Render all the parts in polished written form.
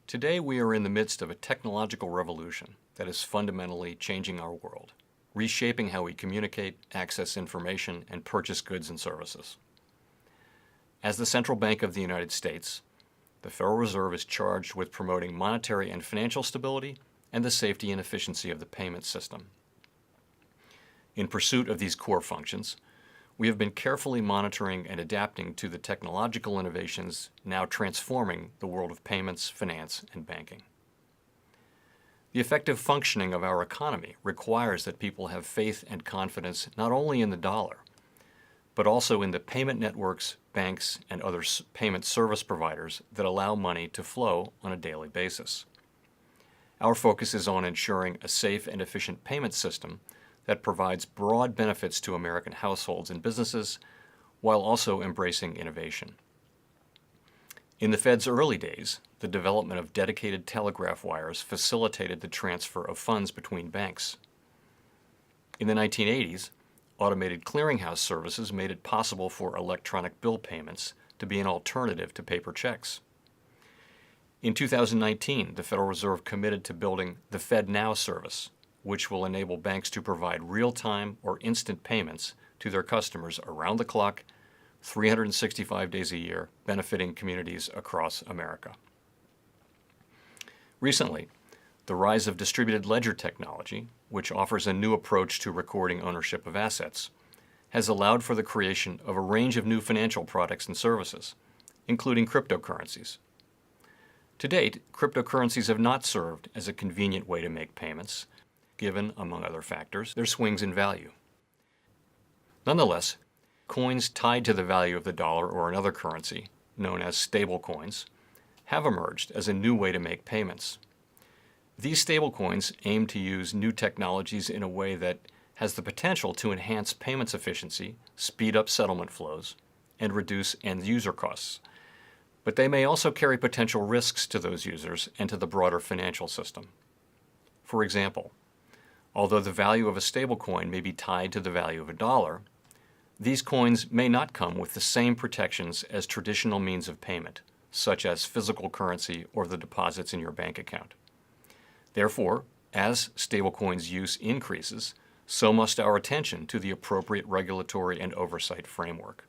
Today we are in the midst of a technological revolution that is fundamentally changing our world, reshaping how we communicate, access information, and purchase goods and services. As the central bank of the United States, the Federal Reserve is charged with promoting monetary and financial stability and the safety and efficiency of the payment system. In pursuit of these core functions, we have been carefully monitoring and adapting to the technological innovations now transforming the world of payments, finance, and banking. The effective functioning of our economy requires that people have faith and confidence not only in the dollar, but also in the payment networks, banks, and other payment service providers that allow money to flow on a daily basis. Our focus is on ensuring a safe and efficient payment system that provides broad benefits to American households and businesses while also embracing innovation. In the Fed's early days, the development of dedicated telegraph wires facilitated the transfer of funds between banks. In the 1980s, automated clearinghouse services made it possible for electronic bill payments to be an alternative to paper checks. In 2019, the Federal Reserve committed to building the FedNow service, which will enable banks to provide real-time or instant payments to their customers around the clock, 365 days a year, benefiting communities across America. Recently, the rise of distributed ledger technology, which offers a new approach to recording ownership of assets, has allowed for the creation of a range of new financial products and services, including cryptocurrencies. To date, cryptocurrencies have not served as a convenient way to make payments, given, among other factors, their swings in value. Nonetheless, coins tied to the value of the dollar or another currency, known as stablecoins, have emerged as a new way to make payments. These stablecoins aim to use new technologies in a way that has the potential to enhance payments efficiency, speed up settlement flows, and reduce end-user costs. But they may also carry potential risks to those users and to the broader financial system. For example, although the value of a stablecoin may be tied to the value of a dollar, these coins may not come with the same protections as traditional means of payment, such as physical currency or the deposits in your bank account. Therefore, as stablecoins' use increases, so must our attention to the appropriate regulatory and oversight framework.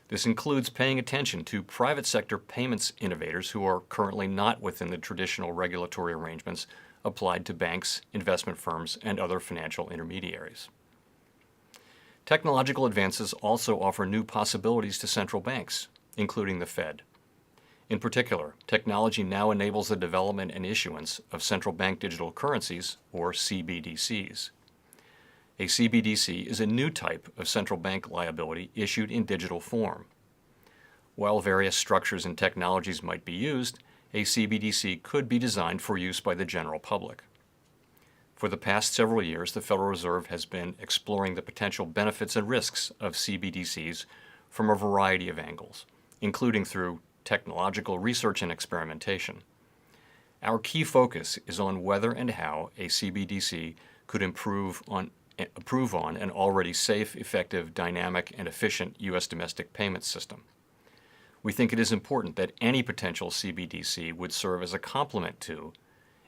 This includes paying attention to private sector payments innovators who are currently not within the traditional regulatory arrangements applied to banks, investment firms, and other financial intermediaries. Technological advances also offer new possibilities to central banks, including the Fed. In particular, technology now enables the development and issuance of central bank digital currencies, or CBDCs. A CBDC is a new type of central bank liability issued in digital form. While various structures and technologies might be used, a CBDC could be designed for use by the general public. For the past several years, the Federal Reserve has been exploring the potential benefits and risks of CBDCs from a variety of angles, including through technological research and experimentation. Our key focus is on whether and how a CBDC could improve on an already safe, effective, dynamic, and efficient U.S. domestic payment system. We think it is important that any potential CBDC would serve as a complement to,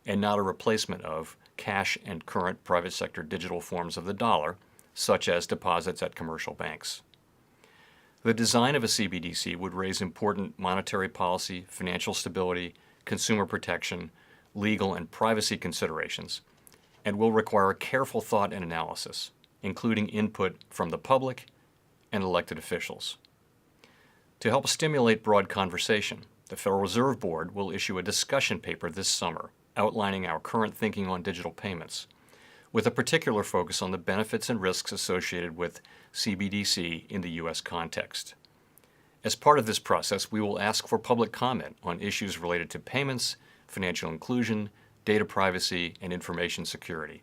and not a replacement of, cash and current private sector digital forms of the dollar, such as deposits at commercial banks. The design of a CBDC would raise important monetary policy, financial stability, consumer protection, legal and privacy considerations, and will require careful thought and analysis, including input from the public and elected officials. To help stimulate broad conversation, the Federal Reserve Board will issue a discussion paper this summer outlining our current thinking on digital payments, with a particular focus on the benefits and risks associated with CBDC in the U.S. context. As part of this process, we will ask for public comment on issues related to payments, financial inclusion, data privacy, and information security.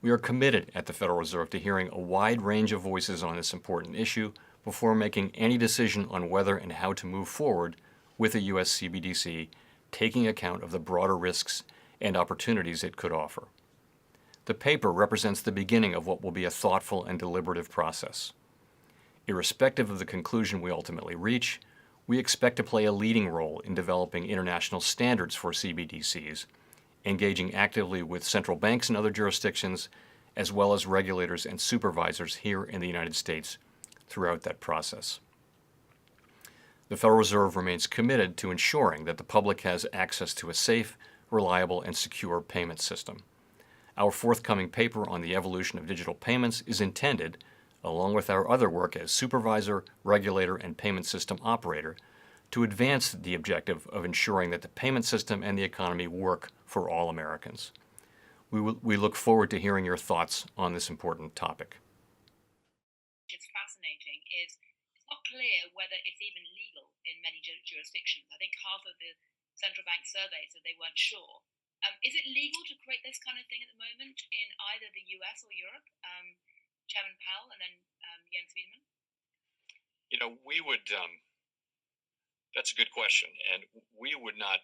We are committed at the Federal Reserve to hearing a wide range of voices on this important issue before making any decision on whether and how to move forward with a U.S. CBDC, taking account of the broader risks and opportunities it could offer. The paper represents the beginning of what will be a thoughtful and deliberative process. Irrespective of the conclusion we ultimately reach, We expect to play a leading role in developing international standards for CBDCs, engaging actively with central banks in other jurisdictions, as well as regulators and supervisors here in the United States throughout that process. The Federal Reserve remains committed to ensuring that the public has access to a safe, reliable, and secure payment system. Our forthcoming paper on the evolution of digital payments is intended, along with our other work as supervisor, regulator, and payment system operator, to advance the objective of ensuring that the payment system and the economy work for all Americans. We look forward to hearing your thoughts on this important topic. It's fascinating is it's not clear whether it's even legal in many jurisdictions. I think half of the central bank surveys said they weren't sure. Is it legal to create this kind of thing at the moment in either the US or Europe? Chairman Powell and then Jens Wiedemann? That's a good question, and we would not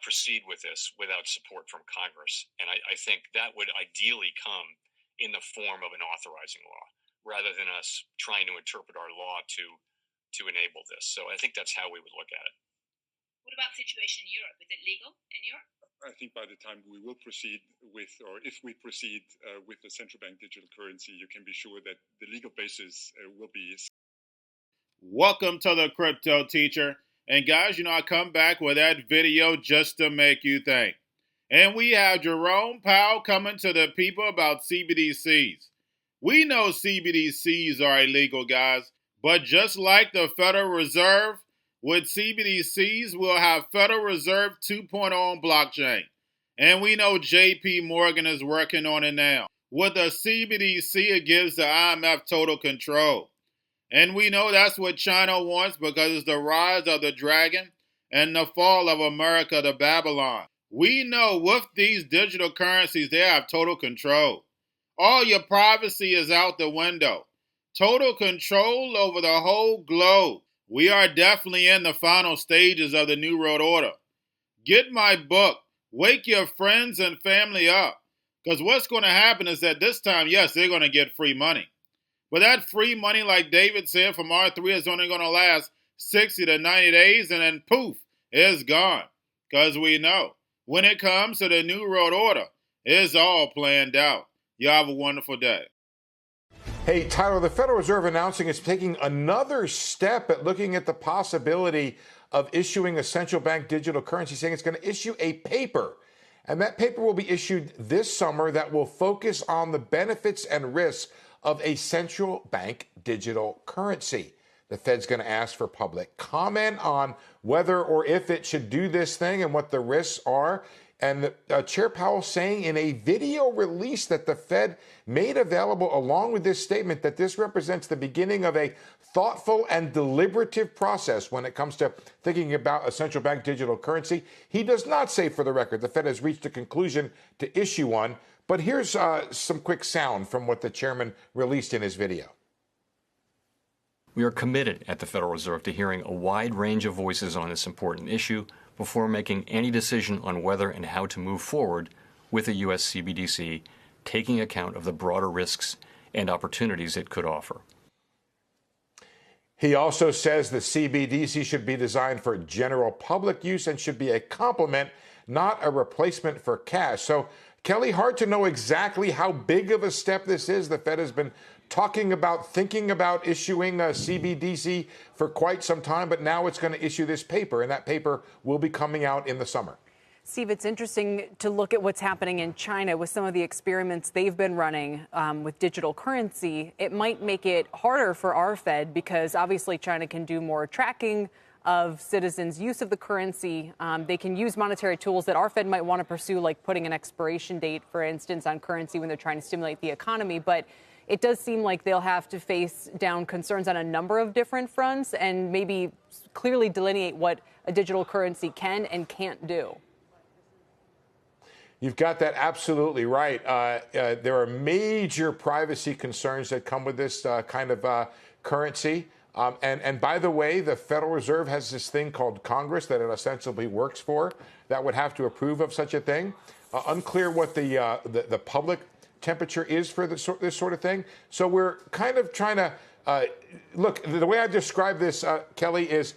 proceed with this without support from Congress. And I think that would ideally come in the form of an authorizing law, rather than us trying to interpret our law to enable this. So I think that's how we would look at it. What about the situation in Europe? Is it legal in Europe? I think by the time we will proceed with, or if we proceed with the central bank digital currency, you can be sure that the legal basis will be. Welcome to the Crypto Teacher. And guys, I come back with that video just to make you think. And we have Jerome Powell coming to the people about CBDCs. We know CBDCs are illegal, guys, but just like the Federal Reserve, with CBDCs, we'll have Federal Reserve 2.0 on blockchain. And we know JP Morgan is working on it now. With a CBDC, it gives the IMF total control. And we know that's what China wants because it's the rise of the dragon and the fall of America to Babylon. We know with these digital currencies, they have total control. All your privacy is out the window. Total control over the whole globe. We are definitely in the final stages of the New World Order. Get my book. Wake your friends and family up. Because what's going to happen is that this time, yes, they're going to get free money. But that free money, like David said, from R3 is only going to last 60 to 90 days, and then poof, it's gone. Because we know, when it comes to the New World Order, it's all planned out. Y'all have a wonderful day. Hey, Tyler, the Federal Reserve announcing it's taking another step at looking at the possibility of issuing a central bank digital currency, saying it's going to issue a paper. And that paper will be issued this summer that will focus on the benefits and risks of a central bank digital currency. The Fed's going to ask for public comment on whether or if it should do this thing and what the risks are. And Chair Powell saying in a video release that the Fed made available along with this statement that this represents the beginning of a thoughtful and deliberative process when it comes to thinking about a central bank digital currency. He does not say, for the record, the Fed has reached a conclusion to issue one. But here's some quick sound from what the chairman released in his video. We are committed at the Federal Reserve to hearing a wide range of voices on this important issue before making any decision on whether and how to move forward with a U.S. CBDC, taking account of the broader risks and opportunities it could offer. He also says the CBDC should be designed for general public use and should be a complement, not a replacement for cash. So, Kelly, hard to know exactly how big of a step this is. The Fed has been thinking about issuing a CBDC for quite some time, but now it's going to issue this paper, and that paper will be coming out in the summer. Steve, it's interesting to look at what's happening in China with some of the experiments they've been running with digital currency. It might make it harder for our Fed because obviously China can do more tracking of citizens' use of the currency. They can use monetary tools that our Fed might want to pursue, like putting an expiration date, for instance, on currency when they're trying to stimulate the economy. But it does seem like they'll have to face down concerns on a number of different fronts and maybe clearly delineate what a digital currency can and can't do. You've got that absolutely right. There are major privacy concerns that come with this kind of currency. And by the way, the Federal Reserve has this thing called Congress that it ostensibly works for that would have to approve of such a thing. Unclear what the public temperature is for this sort of thing. So we're kind of trying to look. The way I describe this, Kelly, is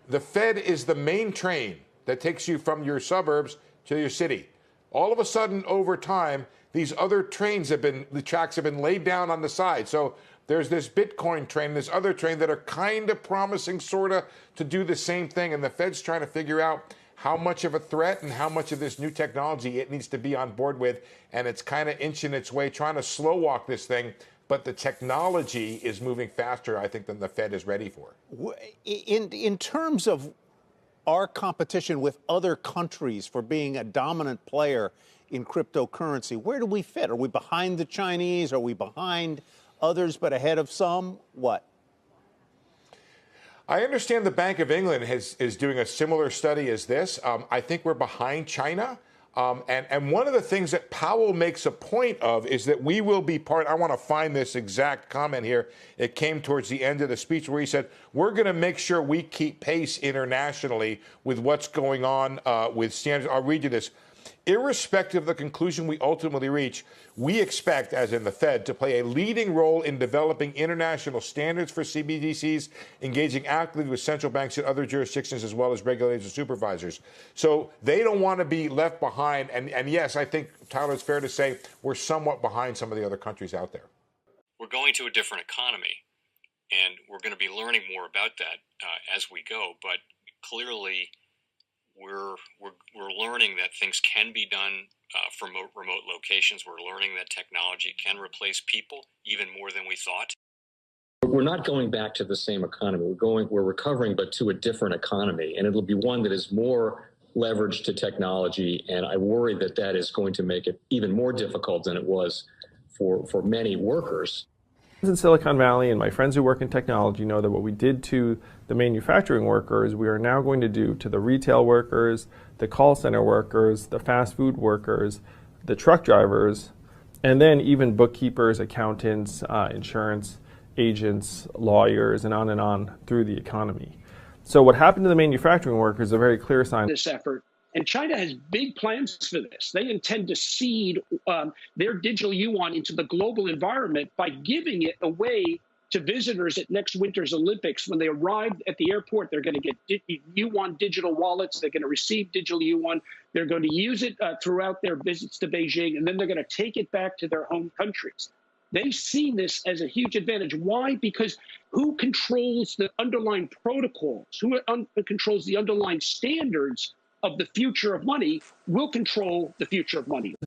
the Fed is the main train that takes you from your suburbs to your city. All of a sudden, over time, these other trains the tracks have been laid down on the side. So there's this Bitcoin train, this other train that are kind of promising sort of to do the same thing. And the Fed's trying to figure out how much of a threat and how much of this new technology it needs to be on board with. And it's kind of inching its way, trying to slow walk this thing. But the technology is moving faster, I think, than the Fed is ready for. In terms of our competition with other countries for being a dominant player in cryptocurrency, where do we fit? Are we behind the Chinese? Are we behind others but ahead of some? What? I understand the Bank of England is doing a similar study as this. I think we're behind China. And one of the things that Powell makes a point of is that we will be part. I want to find this exact comment here. It came towards the end of the speech where he said, we're going to make sure we keep pace internationally with what's going on with standards. I'll read you this. Irrespective of the conclusion we ultimately reach, we expect, as in the Fed, to play a leading role in developing international standards for CBDCs, engaging actively with central banks in other jurisdictions as well as regulators and supervisors. So they don't want to be left behind. And yes, I think, Tyler, it's fair to say we're somewhat behind some of the other countries out there. We're going to a different economy, and we're going to be learning more about that as we go. But clearly, we're learning that things can be done from remote locations. We're learning that technology can replace people even more than we thought. We're not going back to the same economy. We're recovering, but to a different economy, and it'll be one that is more leveraged to technology. And I worry that that is going to make it even more difficult than it was for many workers. In Silicon Valley, and my friends who work in technology know that what we did to the manufacturing workers, we are now going to do to the retail workers, the call center workers, the fast food workers, the truck drivers, and then even bookkeepers, accountants, insurance agents, lawyers, and on through the economy. So what happened to the manufacturing workers is a very clear sign. This effort. And China has big plans for this. They intend to seed their digital yuan into the global environment by giving it away to visitors at next winter's Olympics. When they arrive at the airport, they're going to get yuan digital wallets. They're going to receive digital yuan. They're going to use it throughout their visits to Beijing, and then they're going to take it back to their home countries. They've seen this as a huge advantage. Why? Because who controls the underlying protocols? Who controls the underlying standards of the future of money will control the future of money.